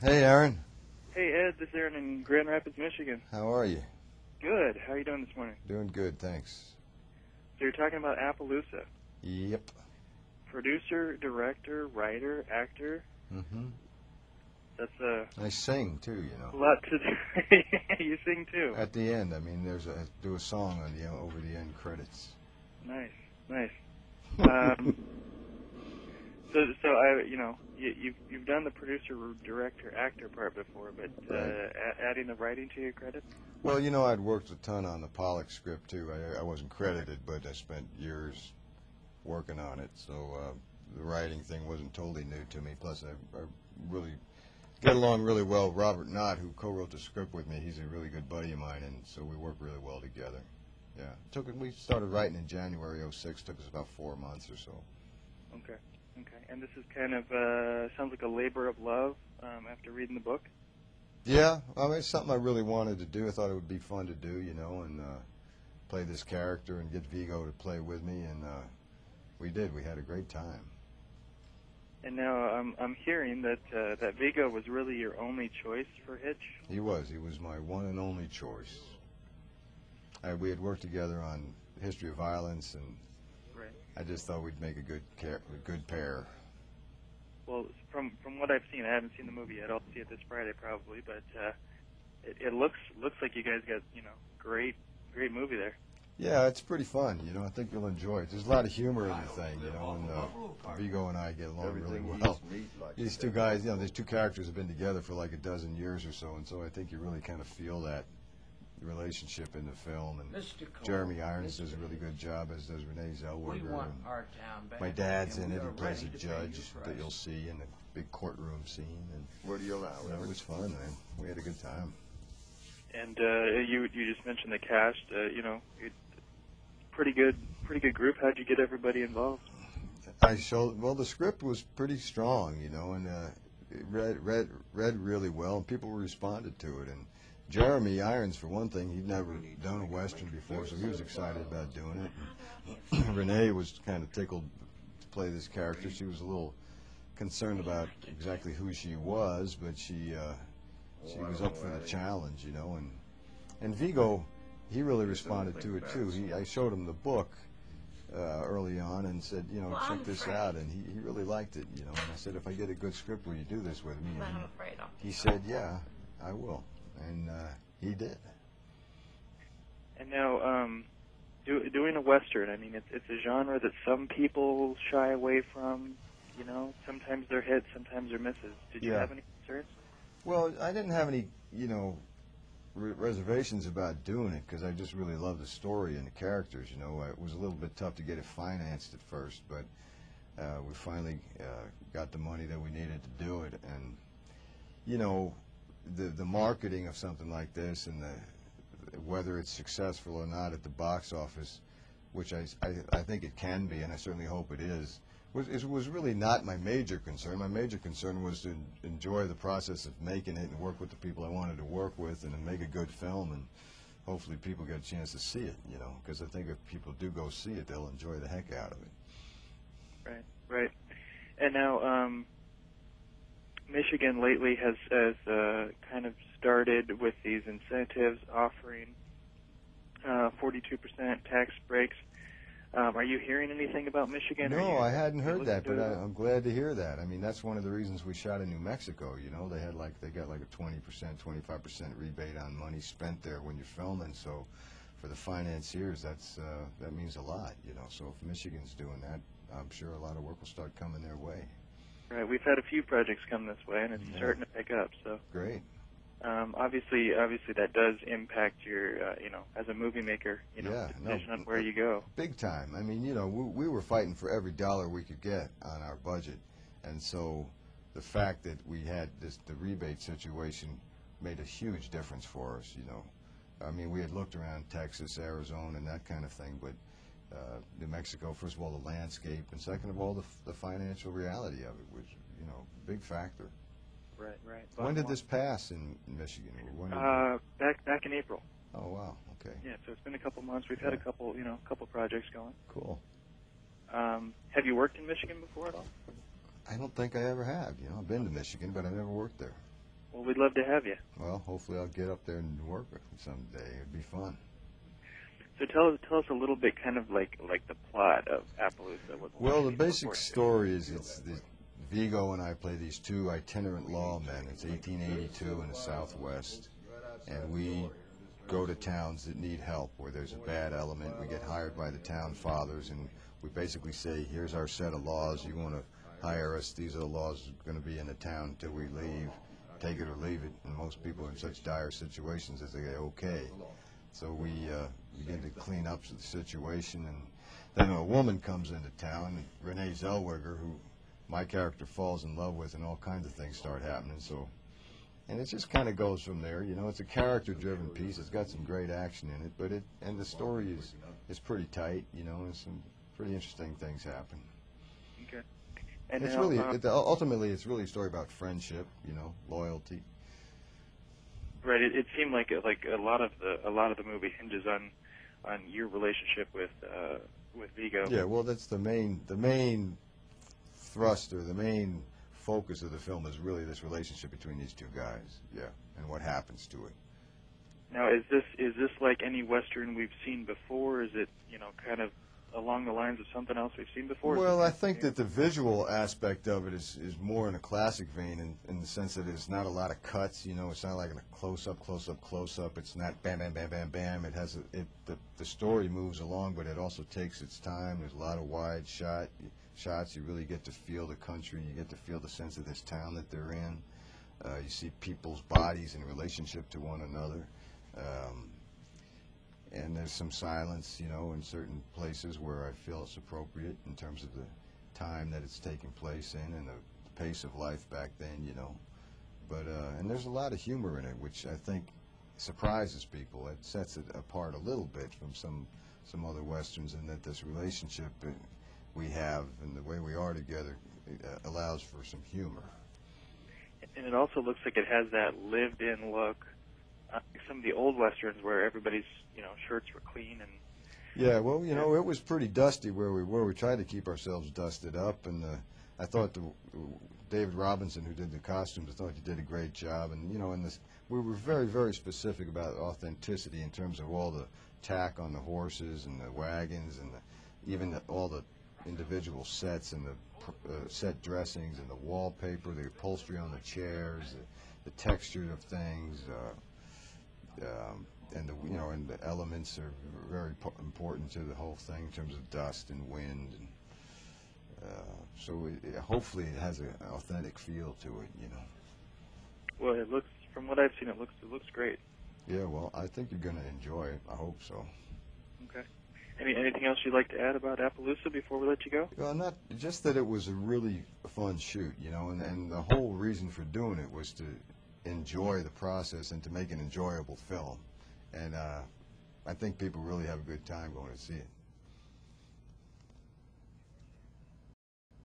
Hey, Aaron. Hey, Ed, this is Aaron in Grand Rapids, Michigan. How are you? Good. How are you doing this morning? Doing good, thanks. So you're talking about Appaloosa. Yep. Producer, director, writer, actor. Mm-hmm. That's a I sing, too, you know. lot to do. You sing, too. At the end, I mean, I do a song on the over the end credits. Nice, nice. So you've done the producer, director, actor part before, but Right. adding the writing to your credits? Well, I'd worked a ton on the Pollock script, too. I wasn't credited, but I spent years working on it, so the writing thing wasn't totally new to me. Plus, I really get along really well with Robert Knott, who co-wrote the script with me. He's a really good buddy of mine, and so we work really well together. Yeah, we started writing in January '06. Took us about 4 months or so. Okay. And this is kind of sounds like a labor of love after reading the book. Yeah, I mean, it's something I really wanted to do. I thought it would be fun to do, and play this character and get Viggo to play with me, and we did. We had a great time. And now I'm hearing that that Viggo was really your only choice for Hitch. He was my one and only choice. We had worked together on History of Violence, and Right. I just thought we'd make a good pair. Well, from what I've seen, I haven't seen the movie yet. I'll see it this Friday probably, but it looks like you guys got great movie there. Yeah, it's pretty fun. I think you'll enjoy it. There's a lot of humor in the thing, and Viggo and I get along really well. These two guys, these two characters have been together for like a dozen years or so, and so I think you really kind of feel that relationship in the film. And Jeremy Irons does a really good job, as does Renee Zelwegger. And my dad's in it. He plays a judge that you'll see in the big courtroom scene. And Where do you allow? it was fun, man. We had a good time. And you just mentioned the cast. Pretty good group. How'd you get everybody involved? The script was pretty strong, and it read really well, and people responded to it. And Jeremy Irons, for one thing, he'd never done a Western before, so he was excited about doing it. And Renee was kind of tickled to play this character. She was a little concerned about exactly who she was, but she was up for the challenge, And Viggo, he really responded to it too. I showed him the book early on and said, check this out, and he really liked it, And I said, if I get a good script, will you do this with me? And he said, yeah, I will. And he did. And now, doing a Western, I mean, it's a genre that some people shy away from. Sometimes they're hits, sometimes they're misses. Did you have any concerns? Well, I didn't have any, reservations about doing it because I just really loved the story and the characters. It was a little bit tough to get it financed at first, but we finally got the money that we needed to do it. And, the marketing of something like this and whether it's successful or not at the box office, which I think it can be, and I certainly hope it is, was really not my major concern. My major concern was to enjoy the process of making it and work with the people I wanted to work with and to make a good film, and hopefully people get a chance to see it, because I think if people do go see it, they'll enjoy the heck out of it. Right. And now, Michigan lately has kind of started with these incentives offering 42% tax breaks. Are you hearing anything about Michigan? No, I hadn't heard that, but I'm glad to hear that. I mean, that's one of the reasons we shot in New Mexico. They got like a 20%, 25% rebate on money spent there when you're filming. So, for the financiers, that means a lot. So if Michigan's doing that, I'm sure a lot of work will start coming their way. Right, we've had a few projects come this way, and it's starting to pick up. So great. Obviously, that does impact your, as a movie maker, decision on where you go. Big time. I mean, we were fighting for every dollar we could get on our budget, and so the fact that we had the rebate situation made a huge difference for us. I mean, we had looked around Texas, Arizona, and that kind of thing, but New Mexico, first of all, the landscape, and second of all, the financial reality of it was, big factor. Right. When did this pass in Michigan? Back in April. Oh, wow. Okay. Yeah, so it's been a couple months. We've had a couple projects going. Cool. Have you worked in Michigan before at all? I don't think I ever have. I've been to Michigan, but I never worked there. Well, we'd love to have you. Well, hopefully I'll get up there and work with you someday. It'd be fun. So tell us a little bit, kind of like the plot of Appaloosa. Well, the basic story is Viggo and I play these two itinerant lawmen. It's 1882 in the Southwest, and we go to towns that need help, where there's a bad element. We get hired by the town fathers, and we basically say, here's our set of laws. You want to hire us, these are the laws going to be in the town until we leave. Take it or leave it. And most people are in such dire situations as they say, okay. So we begin to clean up the situation, and then a woman comes into town, Renee Zelwegger, who my character falls in love with, and all kinds of things start happening. So, and it just kind of goes from there. You know, it's a character-driven piece. It's got some great action in it, but and the story is pretty tight. You know, and some pretty interesting things happen. Okay. And it's now, really ultimately it's really a story about friendship. You know, loyalty. Right. It seemed like a lot of the movie hinges on your relationship with Viggo. Yeah. Well, that's the main thrust, or the main focus of the film, is really this relationship between these two guys. Yeah, and what happens to it. Now, is this like any Western we've seen before? Is it, you know, kind of along the lines of something else we've seen before? Well, I think that the visual aspect of it is more in a classic vein, in the sense that there's not a lot of cuts. You know, it's not like a close-up, close-up, close-up. It's not bam, bam, bam, bam, bam. It has the story moves along, but it also takes its time. There's a lot of wide shots. You really get to feel the country. You get to feel the sense of this town that they're in. You see people's bodies in relationship to one another. And there's some silence, you know, in certain places where I feel it's appropriate in terms of the time that it's taking place in, and the pace of life back then, you know. But and there's a lot of humor in it, which I think surprises people. It sets it apart a little bit from some other Westerns, in that this relationship we have and the way we are together allows for some humor. And it also looks like it has that lived-in look. Some of the old Westerns where everybody's, you know, shirts were clean and... Yeah, well, you know, it was pretty dusty where we were. We tried to keep ourselves dusted up, and I thought David Robinson, who did the costumes, I thought he did a great job. And, you know, we were very, very specific about authenticity in terms of all the tack on the horses and the wagons, and even all the individual sets and the set dressings and the wallpaper, the upholstery on the chairs, the texture of things, and the elements are very important to the whole thing in terms of dust and wind. So hopefully it has an authentic feel to it, you know. Well, it looks, from what I've seen, it looks great. Yeah, well, I think you're going to enjoy it. I hope so. Okay. Anything else you'd like to add about Appaloosa before we let you go? Well, not just that it was a really fun shoot, you know, and the whole reason for doing it was to enjoy the process and to make an enjoyable film. And I think people really have a good time going to see it.